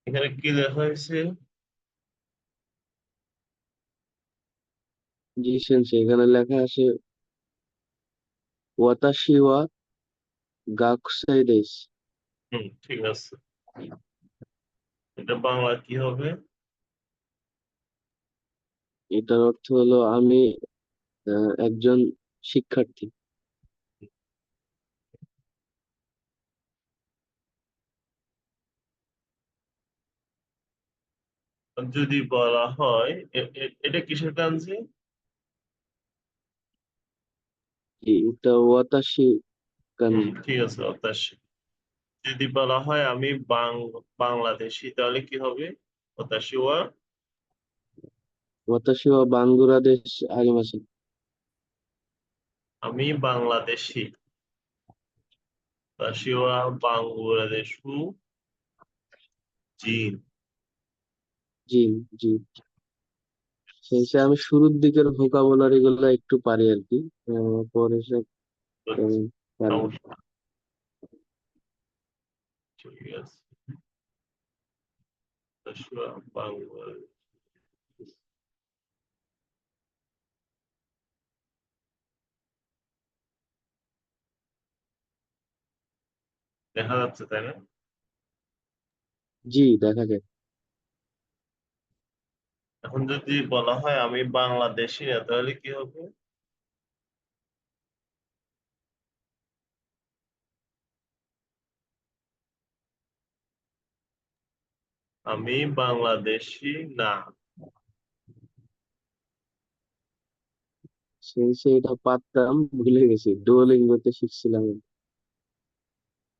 এখানে কি লেখা হয়েছে? জি সেন্সে, এখানে লেখা আছে ওয়াতাশি ওয়া গাকুসাই দেশি। ঠিক আছে। এটা বাংলা কি হবে? এটার অর্থ হলো আমি একজন শিক্ষার্থী। যদি বলা হয় এটা কিসের কাঞ্জি? এটা ওয়াতাশি কাঞ্জি। ঠিক আছে, হতাশি। যদি বলা হয় আমি বাংলাদেশি, তাহলে কি হবে? হতাশি ওয়া ওয়াতাশি ওয়া বাংলাদেশ আরিমাসে। আমি বাংলাদেশি, হতাশি ওয়া বাংলাদেশু জিন। জি, জি। সেন্সে আমি শুরুর দিকের ভোকাবুলারি গুলো একটু পারি আর কি। পরে সব তেমন পারি না। সমস্যা, ঠিক আছে। হতাশি ওয়া বাংলাদেশ, দেখা যাচ্ছে তাই না? জি, দেখা যায়। এখন যদি বলা হয় আমি বাংলাদেশি না, তাহলে কি হবে? আমি বাংলাদেশি না। সেন্সে এটা পারতাম, ভুলে গেছি, ডুওলিঙ্গোতে শিখছিলাম।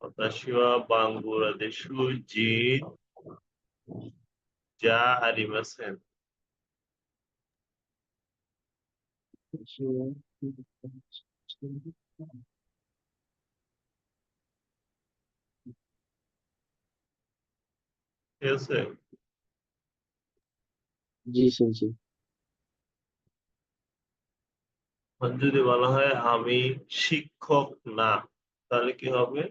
হতাশি ওয়া বাংলাদেশু জিন যা আরিমাসেন। ঠিক আছে। জি সেন্সে। এখন যদি বলা হয় আমি শিক্ষক না, তাহলে কি হবে?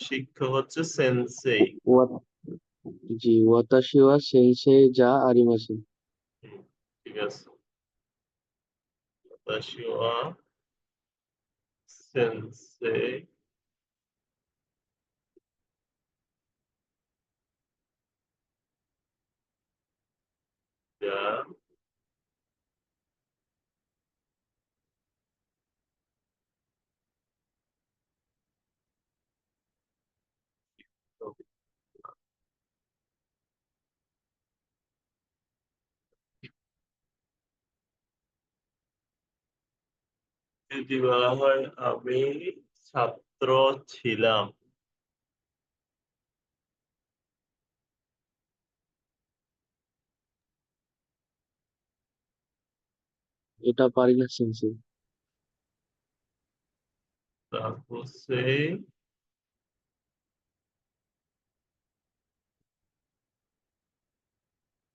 শিক্ষক হচ্ছে সেন্সেই। ওয়া জি, ওয়াতাশি ওয়া সেন্সে যা আরিমাসে। হুম, ঠিক আছে। হতাশি ওয়া সেন্সেই যা যদি বলা হয় আমি ছাত্র ছিলাম। এটা পারি না সেন্সে। তারপর সে,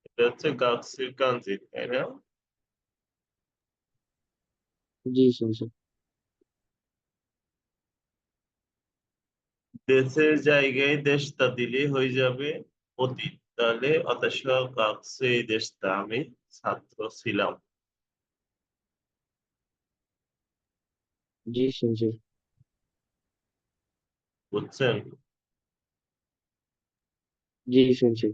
এটা হচ্ছে গাছর কাঞ্জি তাই না? জি সেন্সে। দেশের জায়গায় দেশটা দিলে হয়ে যাবে অতীত, তাহলে হতাশি ওয়া গাছে দেশটা আমি ছাত্র ছিলাম। জি সেন্সে। বুঝছেন? জি সেন্সে।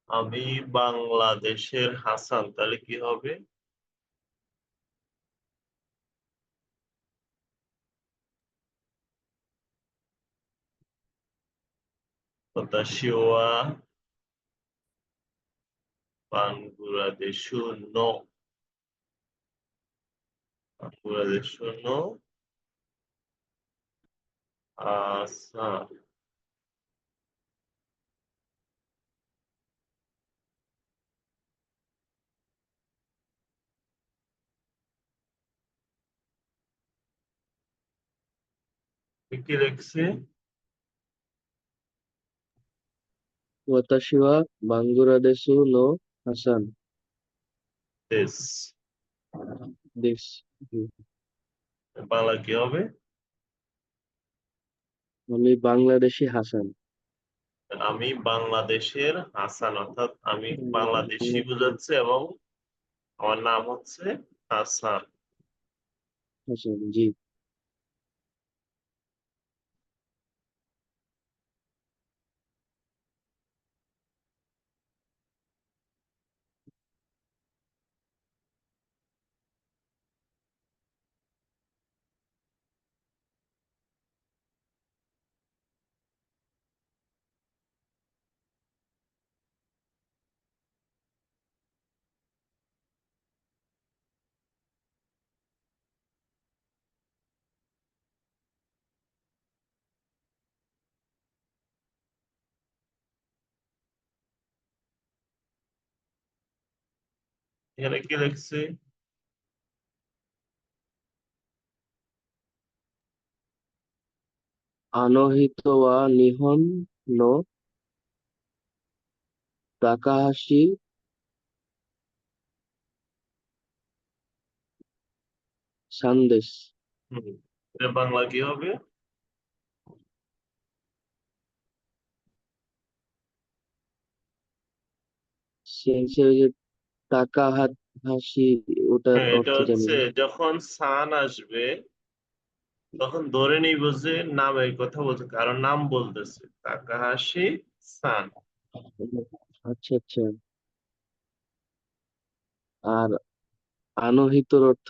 আমি বাংলাদেশের হাসান, তাহলে কি হবে? হতাশি ওয়া বাংলাদেশু নো, বাংলাদেশু নো আচ্ছা। কি লিখছে? ওয়াতাশি ওয়া বাংলাদেশু নো হাসান। দেশ। দেশ। জি। বাংলা কি হবে? আমি বাংলাদেশি হাসান। আমি বাংলাদেশের হাসান, অর্থাৎ আমি বাংলাদেশি বাংলাদেশি বোঝাচ্ছে এবং আমার নাম হচ্ছে হাসান। হাসান। জি। এখানে কি লিখছি? আনহিত ওয়া নিহন নো তাকাহাশি সান্দেশ। হুম, এটা বাংলা কি হবে? সে ওই যে তাকাহাশি, ওটার হ্যাঁ, এটা অর্থ জানি হচ্ছে না। যখন সান আসবে তখন ধরে নিব যে নামের কথা বলছে, কারণ নাম বলতেছে তাকাহাশি সান। আচ্ছা আচ্ছা। আর আনহিতর অর্থ?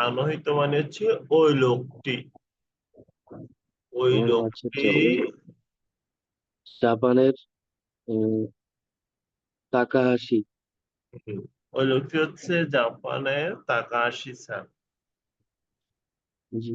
আনোহিত মানে হচ্ছে ওই লোকটি, ওই ও আচ্ছা লোকটি। আচ্ছা। জাপানের তাকাহাশি। হুম, ওই লোকটি হচ্ছে জাপানের তাকাহাশি সান। জি।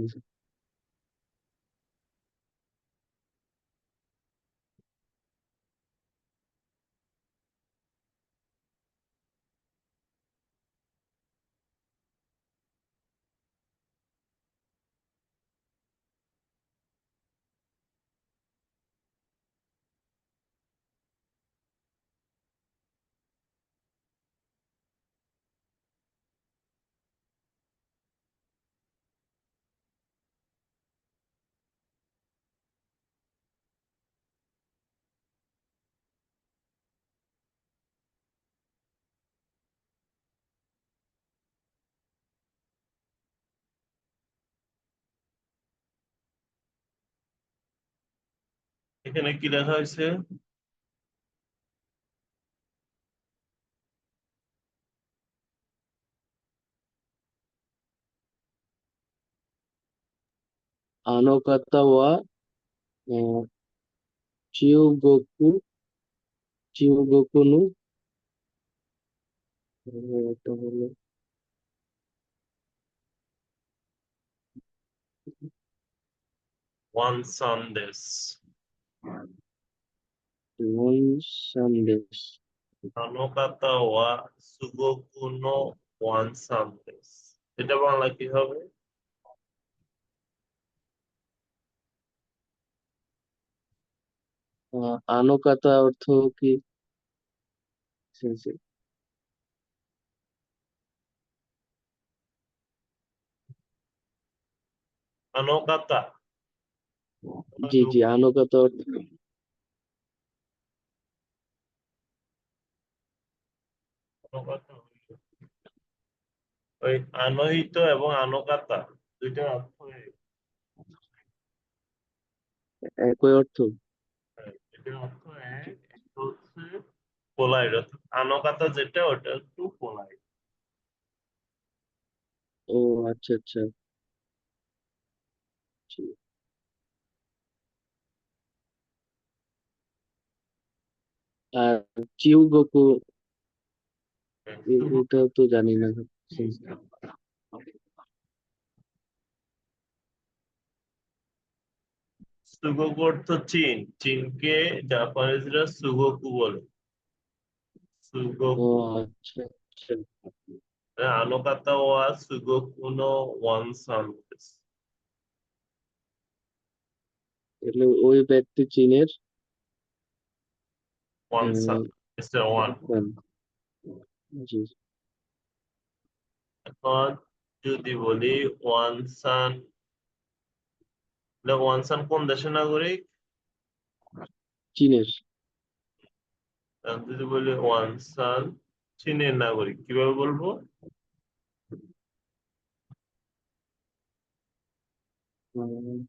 এখানে কি লেখা হয়েছে? আনোকাতা ওয়া চিউগোকু চিউগোকু নু, এটা হলো ওয়ান সানদেশ। ওয়ান সান্দেশ। আনোকাতা ওয়া সুগোকু নো ওয়ান সানদেশ। এটা বাংলা কি হবে? আনোকাতা অর্থ কি? জি, জি। আনোকাতা। জি জি, আনুগত অর্থ। আনুগত্য হইল। ওই আনহিত এবং আনুকাতা দুইটার অর্থ একই অর্থ। এটার অর্থ এক, একটা হচ্ছে পোলাইট, অর্থাৎ আনকাতা যেটা ওটা একটু পোলাইট। ও আচ্ছা আচ্ছা। জি। আর চিউগোকু, এটা তো জানি না। জি। সুগোকু অর্থ চীন, চীনকে জাপানিজরা সুগোকু বলে। ও সুগোকু। আচ্ছা আচ্ছা। আনকাতা ওয়া সুগোকু নো ওয়ান সানদেশ। তাহলে ওই ব্যক্তি চীনের ওয়ান সান, মিস্টার ওয়ান। ওয়ান। জি। এখন যদি বলি ওয়ান সান, ওয়ান সান কোন দেশের নাগরিক? চীনের। এখন যদি বলি ওয়ান সান চীনের নাগরিক, কিভাবে বলবো? উম,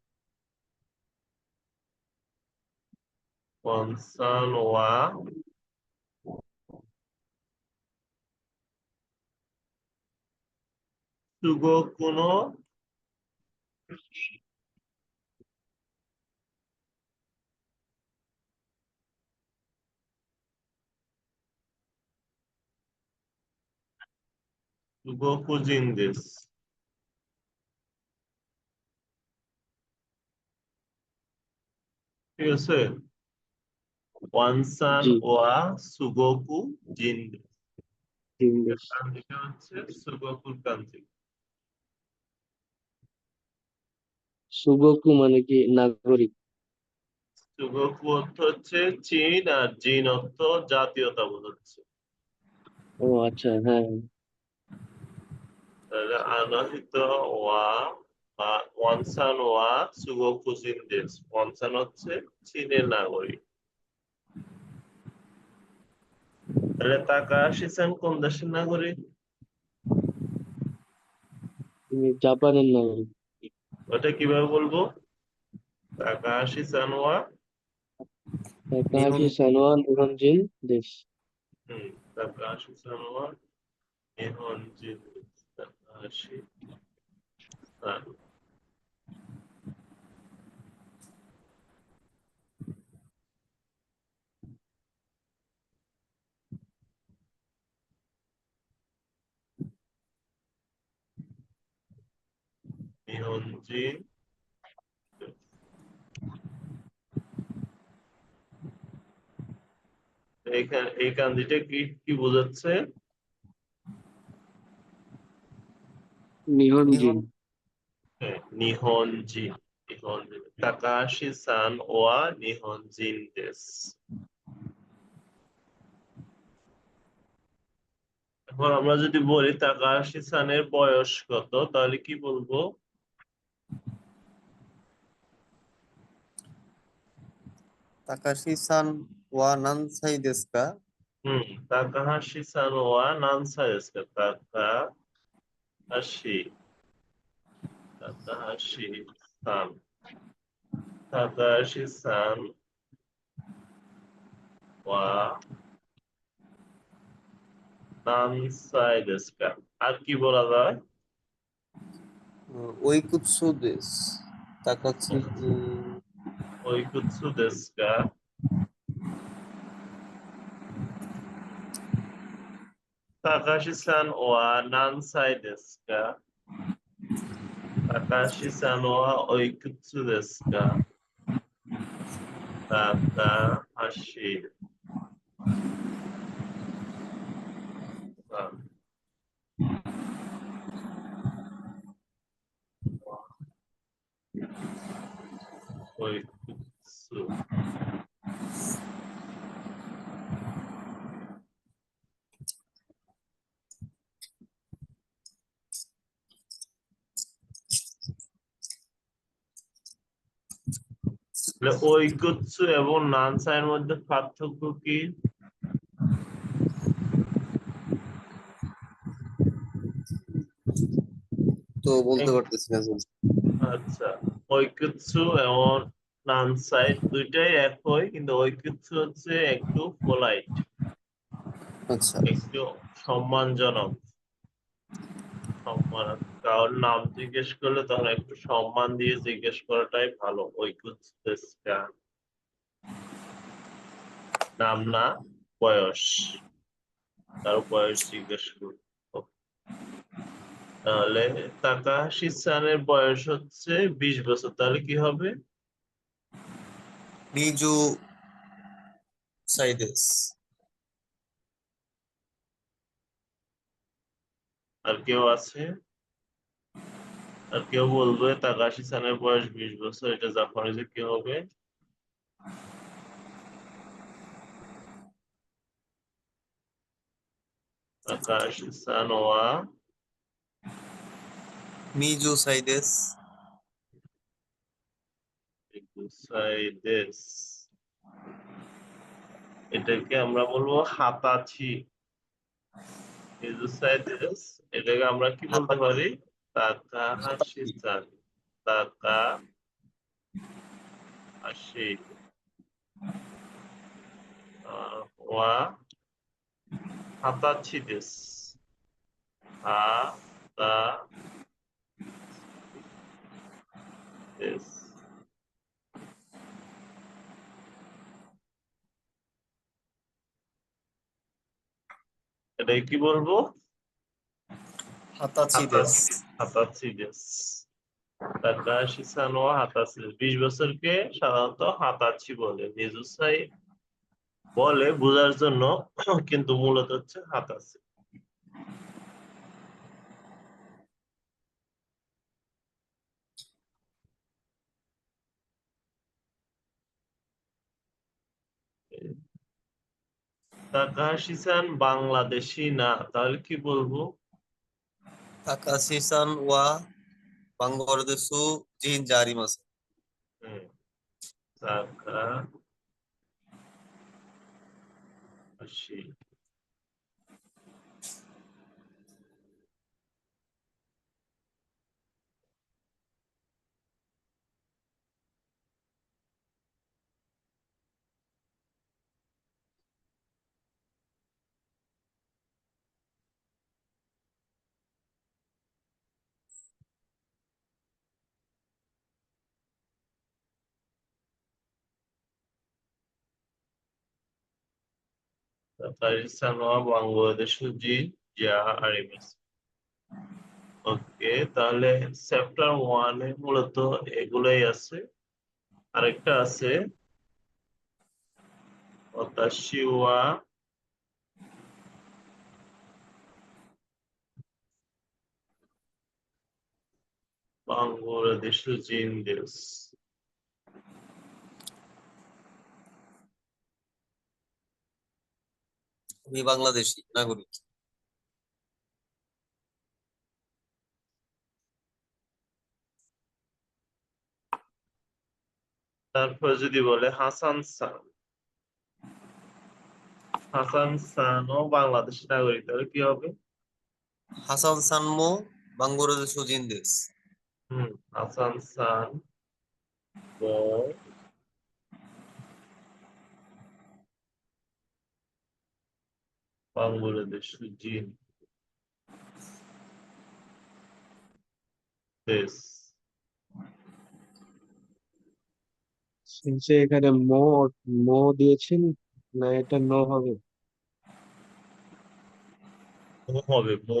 ওয়ান সান ওয়া সুগোকু নো সুগোকু জিন দেশু। ঠিক আছে, ওয়ান সান জি। ওয়া সুগোকু জিন দেশু। চীন দেশ। কান্ট্রিটা হচ্ছে সুগোকুর কান্ট্রি। সুগোকু মানে কি নাগরিক? সুগোকু অর্থ হচ্ছে চীন, আর জিন অর্থ জাতীয়তা বোঝাচ্ছে। ও আচ্ছা, হ্যাঁ। তাহলে আনাহিত ওয়া বা ওয়ানসান ওয়া সুগোকু জিন দেশ, ওয়ানসান হচ্ছে চীনের নাগরিক। তাহলে তাকাহাশি সান কোন দেশের নাগরিক? তিনি জাপানের নাগরিক। ওটা কিভাবে বলবো? তাকাহাশি সান ওয়া তাকাহাশি নিহন সানোয়া নিহনজিন দেশ। তাকাহাশি সান ওয়া নিহনজিন দেশ, তাকাহাশি সান নিহনজিন দেশ। এখানে এই কান্দিটা কি কি বোঝাচ্ছে? নিহনজিন। নিহন হ্যাঁ, নিহনজিন। নিহনজিন তাকাহাশি সান ওয়া নিহনজিন দেশ। এখন আমরা যদি বলি তাকাহাশি সানের বয়স কত, তাহলে কি বলবো? তাকাশি সান ওয়া নানসাই দেশু কা? তাকাহাশি সান ওয়া নানসাই দেশু কা? তাকাহাশি, তাকাহাশি সান, তাকাহাশি সান ওয়া নানসাই দেশু কা? আর কি বলা যায়? ওইকুৎসু দেশ। তাকাচ্ছি ওইকুৎসু দেশু কা? তাকাহাশি সান ওয়া নানসাই দেশু কা? তাকাহাশি সান ওয়া ওইকুৎসু দেশু কা? তাকাহাশি সান ওয়া ওইকুৎসু। তাহলে ওইকুৎসু এবং নানসাইয়ের মধ্যে পার্থক্য কি? তো বলতে এক- পারতেছি না জি। আচ্ছা, ওইকুৎসু এবং নানসাই দুইটাই একই, কিন্তু ওইকুৎসু হচ্ছে একটু পোলাইট, আচ্ছা। একটু সম্মানজনক। সম্মান, কারোর নাম জিজ্ঞেস করলে তখন একটু সম্মান দিয়ে জিজ্ঞেস করাটাই ভালো। ওইকুৎসু দেশু কা? নাম না, বয়স, তার বয়স জিজ্ঞেস করবো। তাহলে তাকাহাশি সানের বয়স হচ্ছে 20 বছর, তাহলে কি হবে? নিজু সাই দেশ। আর কেউ আছে? আর কেউ বলবে তাকাহাশি সানের বয়স 20 বছর, এটা জাপানিজে কি হবে? তাকাহাশি সান ওয়া মিজু সাইদেস। ইকুসাইদেস। এটাকে আমরা বলবো হাতাছি। ইকুসাইদেস এটাকে আমরা কি বলতে পারি? তাকাহাশি সান। তাকাহাশি ওয়া হাতাছি দেস। হাতাদেস। এটাকে কি বলবো? হাতাচি দেস। হাতাছি দেস। তাকাহাশি সান ওয়া হাতাছি দেস। 20 বছরকে সাধারণত হাতাছি বলে। নিজুসাই বলে বোঝার জন্য, কিন্তু মূলত হচ্ছে হাতাছি। তাকাহাশি সান বাংলাদেশি না, তাহলে কি বলবো? তাকাশি সান ওয়া বাংলাদেশু জিন জারিমাসে। হুম, তাকাহাশি। তাকাহাশি সান ওয়া বাংলাদেশু জিন জারিমাসে। ওকে, তাহলে চ্যাপ্টার 1 এ মূলত এগুলাই আছে। আরেকটা আছে ওতাশি ওয়া বাংলাদেশু জিন দেশ। আমি বাংলাদেশি নাগরিক। তারপর যদি বলে হাসান সান। হাসান সানও বাংলাদেশী নাগরিক, তাহলে কি হবে? হাসান সানমো বাংলাদেশু জিন দেস। হাসান সান ও বাংলাদেশী জিন দেশ। সে এখানে মো দিয়েছেন, না এটা নো হবে? হবে মো।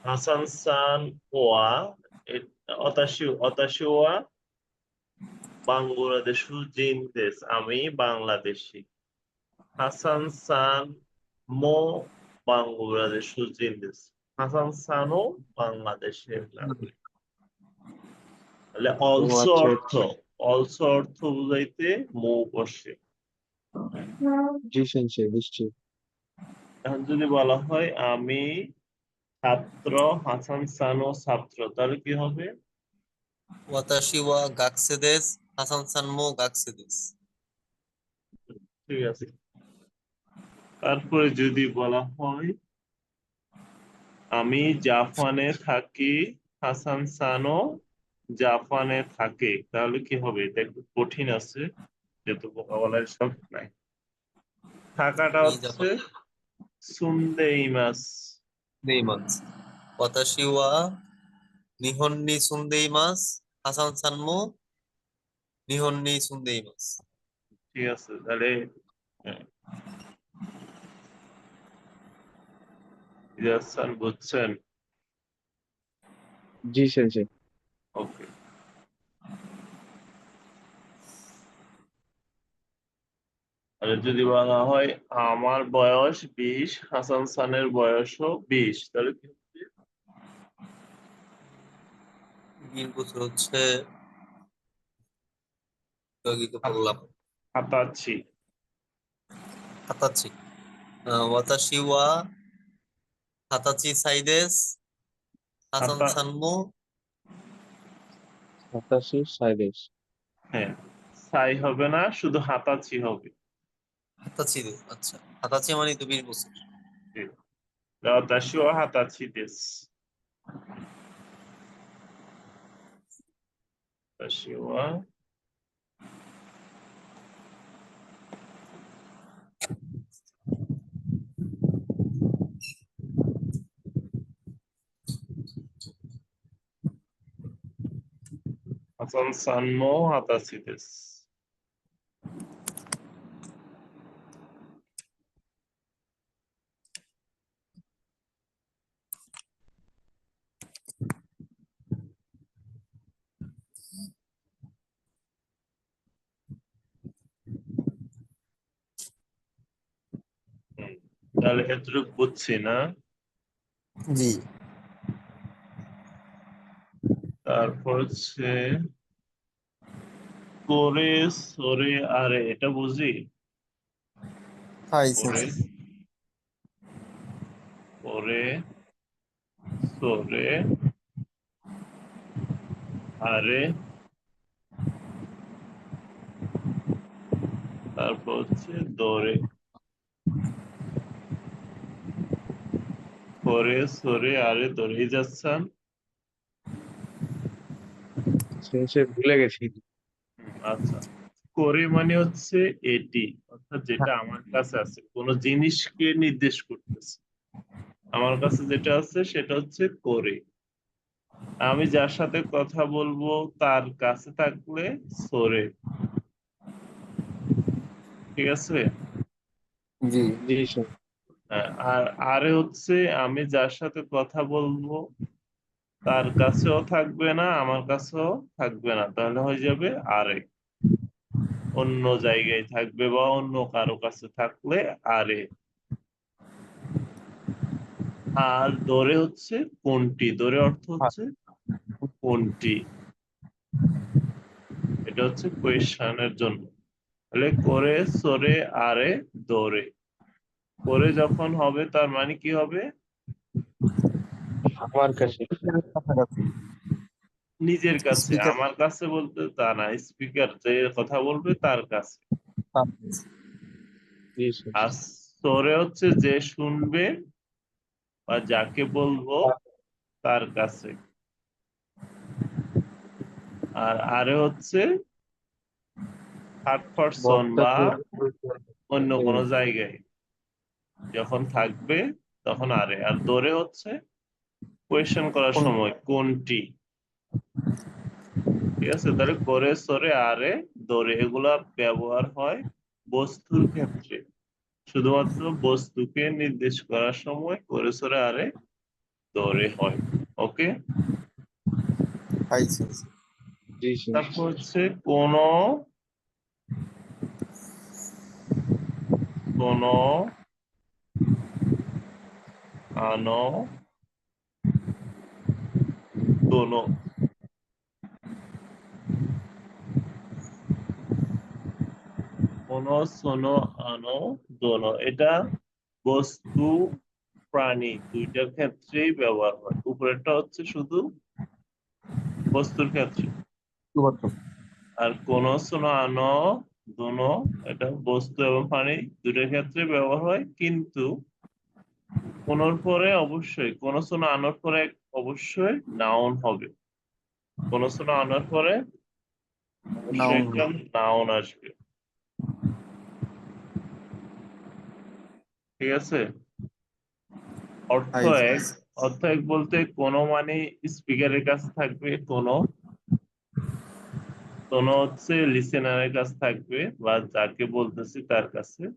হাসান সান ওয়া অতাশি ওয়া বাংলাদেশু জিন দেশ। আমি বাংলাদেশি। হাসান সান মো বাংলাদেশু জিন দেশ। হাসান সানও বাংলাদেশের নাগরিক। তাহলে ও অলসো আচ্ছা অর্থ, আচ্ছা। অলসো অর্থ বুঝাইতে মো বসে। জি সেন্সে নিশ্চয়ই। এখন যদি বলা হয় আমি ছাত্র, হাসান সানও ছাত্র, তাহলে কি হবে? ওয়াতাশি ওয়া গাকসে দেস। হাসান সানমো গাকসে দেস। ঠিক আছে। তারপরে যদি বলা হয় আমি জাপানে থাকি, হাসান সানও জাপানে থাকে, তাহলে কি হবে? এটা একটু কঠিন আছে, যেহেতু ভোকাবুলারি সব নাই। থাকাটা আমি হচ্ছে জাপান সুন্দেইমাস। নেইমাস। ওয়াতাশি ওয়া নিহন নি সুন্দেইমাস। হাসান সানমো নিহন নি সুন্দেইমাস। ঠিক আছে, তাহলে ইজাজ স্যার বুঝছেন? জি সেন্সে। ওকে। আর যদি বলা হয় আমার বয়স 20, হাসান সানের বয়সও 20, তাহলে কি হবে? 20 বছর হচ্ছে আগে তো বললাম। হাতাচ্ছি। হাতাচ্ছি। ওয়াতাশি ওয়া হাতাচি সাইদেস হাসান হাতা সানমু 87 সাইদেশ। হ্যাঁ, সাই হবে না, শুধু হাতাচি হবে। হাতাচি দেস, আচ্ছা হাতাচি মানে তো 20 বছর।私は二十歳です。私はハサンさんも二十歳です。তাহলে এতটুকু বুঝছি না। জি। তারপর হচ্ছে করে সরে আরে, এটা বুঝি। হাই করে সেন্সি। করে সরে আরে, তারপর হচ্ছে দরে। করে সরে আরে দরেই যাচ্ছেন। শেষে ভুলে গেছি। আচ্ছা, করে মানে হচ্ছে এটি, অর্থাৎ যেটা আমার কাছে আছে, কোন জিনিসকে নির্দেশ করতেছে। আমার কাছে যেটা আছে সেটা হচ্ছে করে। আমি যার সাথে কথা বলবো তার কাছে থাকলে সরে। ঠিক আছে। জি। জি স্যার। আর আরে হচ্ছে আমি যার সাথে কথা বলবো তার কাছেও থাকবে না, আমার কাছেও থাকবে না, তাহলে হয়ে যাবে আরে। অন্য জায়গায় থাকবে বা অন্য কারো কাছে থাকলে আরে। আর দরে হচ্ছে কোনটি, দরে অর্থ হচ্ছে কোনটি। এটা হচ্ছে কোয়েশ্চেনের জন্য। তাহলে করে সরে আরে দরে। করে যখন হবে তার মানে কি হবে? আমার কাছে। নিজের কাছে। স্পিকার। আমার কাছে বলতে তা না, স্পিকার যে কথা বলবে তার কাছে। জি স্যার। আর সরে হচ্ছে যে শুনবে বা যাকে বলবো তার কাছে। আর আরে হচ্ছে থার্ড পারসন বক্তা বা তো- অন্য কোনো জায়গায় যখন থাকবে তখন আরে। আর দরে হচ্ছে কোয়েশ্চেন করার সময় কোনটি। ঠিক আছে, তাহলে করে সরে আরে দরে এগুলা ব্যবহার হয় বস্তুর ক্ষেত্রে। শুধুমাত্র বস্তুকে নির্দেশ করার সময় করে সরে আরে দরে হয়। ওকে। হাই সেন্সি। জি স্যার। তারপর হচ্ছে কোন কোন আনো দোনো। কোন সোনো আনো দোনো, এটা বস্তু প্রাণী দুইটার ক্ষেত্রেই ব্যবহার হয়। উপরেরটা হচ্ছে শুধু বস্তুর ক্ষেত্রে। আর কোন সোনো আনো দোনো, এটা বস্তু এবং প্রাণী দুইটার ক্ষেত্রে ব্যবহার হয়, কিন্তু কোনর পরে অবশ্যই, কোন সোনো আনোর পরে অবশ্যই নাউন হবে। কোন সোনো আনার পরে অবশ্যই নাউন। একটা নাউন আসবে। ঠিক আছে। অর্থ হাই এক। সেন্সি। অর্থ এক বলতে কোন মানে স্পিকারের কাছে থাকবে, কোন কোন হচ্ছে লিসেনারের কাছে থাকবে বা যাকে বলতেছি তার কাছে।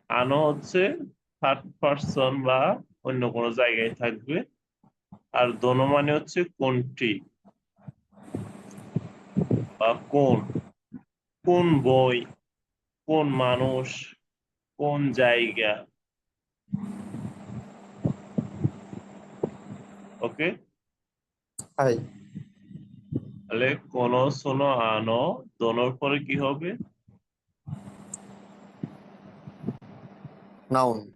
আনো হচ্ছে থার্ড পারসন বা অন্য কোনো জায়গায় থাকবে। আর দোনো মানে হচ্ছে কোনটি বা কোন, কোন বই, কোন মানুষ, কোন জায়গা। ওকে। হাই। তাহলে কোন সোনো আনো দোনোর পরে কি হবে? নাউন।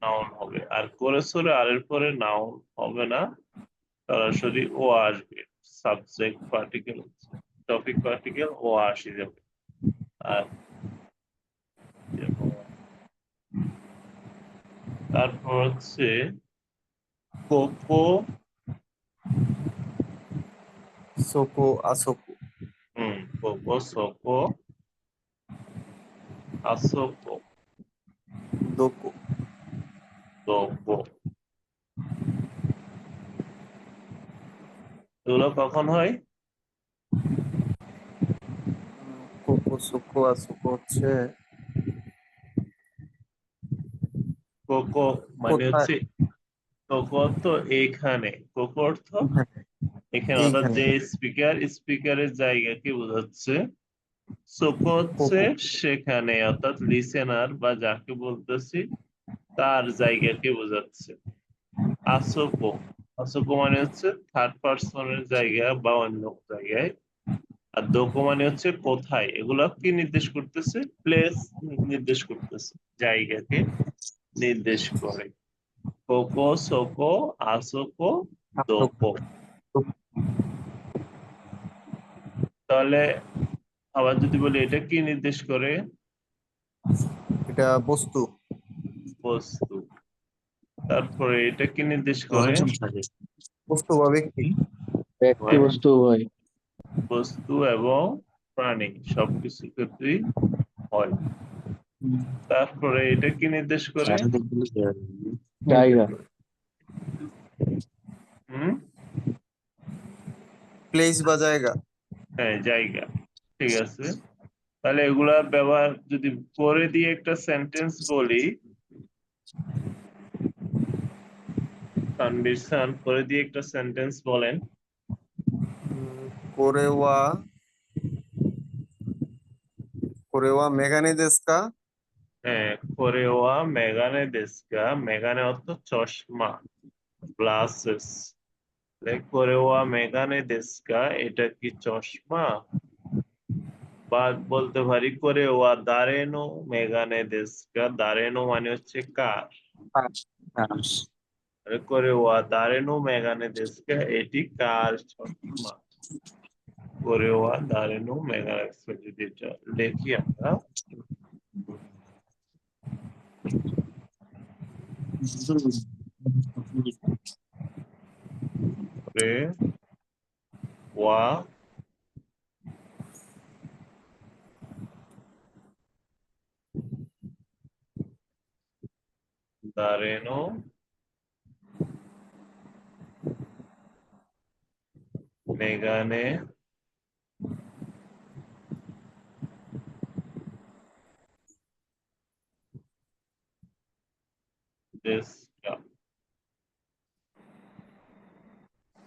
নাউন হবে, আর করে সরে আর এর পরে নাউন হবে না, সরাসরি ও আসবে। সাবজেক্ট পার্টিকেল, টপিক পার্টিকেল ও আসি যাবে। আর তারপর হচ্ছে কোকো, সোকো আসোকো কোকো সোকো আসোকো দোকো দোকো। এগুলো কখন হয়? কোকো সোকো আসোকো হচ্ছে কোকো মানে কোথায়? হচ্ছে, কোকো অর্থ এইখানে, কোকো অর্থ হ্যাঁ, এখানে, অর্থাৎ এইখানে যে স্পিকারের জায়গাকে বোঝাচ্ছে। সোকো হচ্ছে কোকো সেখানে, অর্থাৎ লিসেনার বা যাকে বলতেছি তার জায়গাকে বোঝাচ্ছে। আসোকো, আসোকো মানে হচ্ছে থার্ড পার্সনের জায়গা বা অন্য জায়গায়। আর দোকো মানে হচ্ছে কোথায়, এগুলা কি নির্দেশ করতেছে? প্লেস নির্দেশ করতেছে, জায়গাকে নির্দেশ করে। Cocoa সোকো আসোকো আসোকো Duco. তাহলে আবার যদি বলি এটা কি নির্দেশ করে? এটা বস্তু। বস্তু। তারপরে এটা কি নির্দেশ করে? বস্তু বা ব্যক্তি। ব্যক্তি হয় বস্তু উভয়। বস্তু এবং প্রাণী সবকিছু ক্ষেত্রেই হয়। তারপরে এটা কি নির্দেশ করে? জায়গা। হুম, প্লেস বা জায়গা। হ্যাঁ জায়গা। ঠিক আছে, তাহলে এগুলা ব্যবহার যদি করে দিয়ে একটা সেন্টেন্স বলি, তানভীর স্যার করে দিয়ে একটা সেন্টেন্স বলেন। কোরেওয়া কোরেওয়া মেগানে দেস্কা। হ্যাঁ, কোরেওয়া মেগানে দেস্কা, মেগানে অর্থ চশমা, গ্লাসেস। কোরেওয়া মেগানে দেস্কা, এটা কি চশমা? বা বলতে পারি কোরেওয়া দারেনো মেগানে দেস্কা, দারেনো মানে হচ্ছে কার, কোরেওয়া দারেনো মেগানে দেস্কা, এটি কার চশমা? কোরেওয়া দারেনো মেগানে দেস্কা, যদি এটা লিখি আমরা, কোরেওয়া দারেনো মেগানে দেস্কা,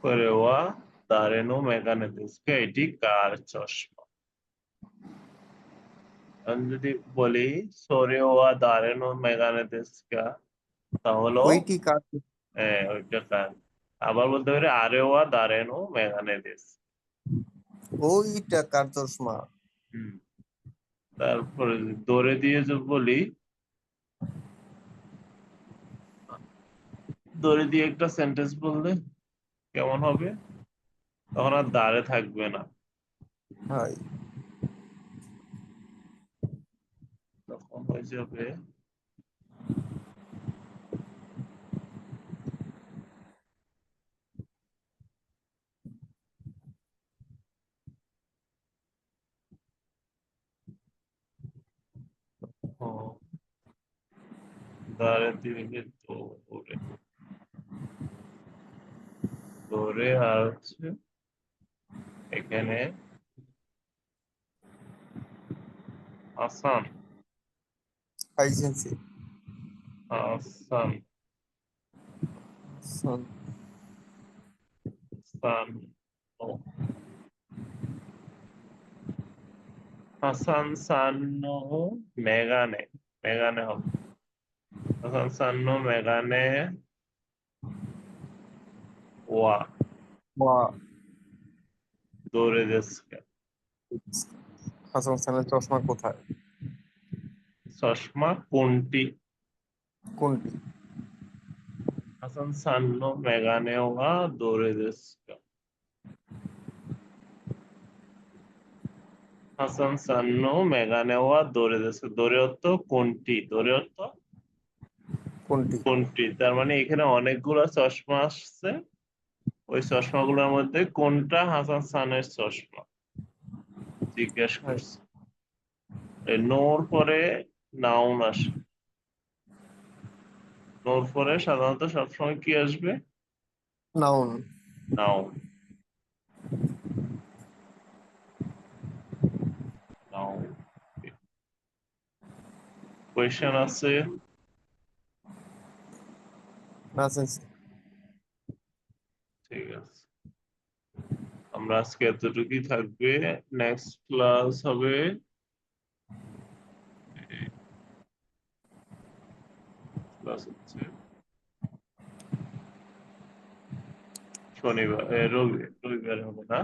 কোরেওয়া দারেনো মেগানে দেস্কা, এটি কার চশমা? আমি যদি বলি সোরেওয়া দারেনো মেগানে দেস্কা, তাহলে ওইটি কার? হ্যাঁ ওইটা কার। আবার বলতে পারি আরেওয়া দারেনো মেগানে দেস্কা। ওইটা কার চশমা। হুম। তারপরে যদি দৌড়ে দিয়ে যদি বলি, দৌড়ে দিয়ে একটা সেন্টেন্স বললে কেমন হবে? তখন আর দাঁড়ে থাকবে না, হয় তখন হয়ে যাবে ও, দাঁড়ে দিয়ে দৌড়ে, দৌড়ে আর হচ্ছে এখানে আসান, আইসেন্সি আসান, সান, ও, হাসান সান্ন মেগানে, মেগানে হবে, হাসান সান্ন মেগানে ওয়া ওয়া দৌড়ে যাচ্ছে। হাসান খানের চশমা কোথায়? চশমা কোনটি? কোনটি? হাসানさんのメガネはどれですか? হাসানさんのメガネはどれですか? どれঅর্থ কোনটি? どれঅর্থ কোনটি? কোনটি? তার মানে এখানে অনেকগুলো চশমা আসছে, ওই চশমাগুলোর মধ্যে কোনটা হাসান সানের চশমা জিজ্ঞেস করছে। এই নোর পরে নাউন আসে, নোর পরে সাধারণত সবসময় কি আসবে? নাউন। নাউন। নাউন। কোয়েশ্চেন আছে? আছেন স্যার। ঠিক আছে, আমরা আজকে এতটুকুই থাকবে। নেক্সট ক্লাস হবে ক্লাস হচ্ছে শনিবার, রবিবার হবে না?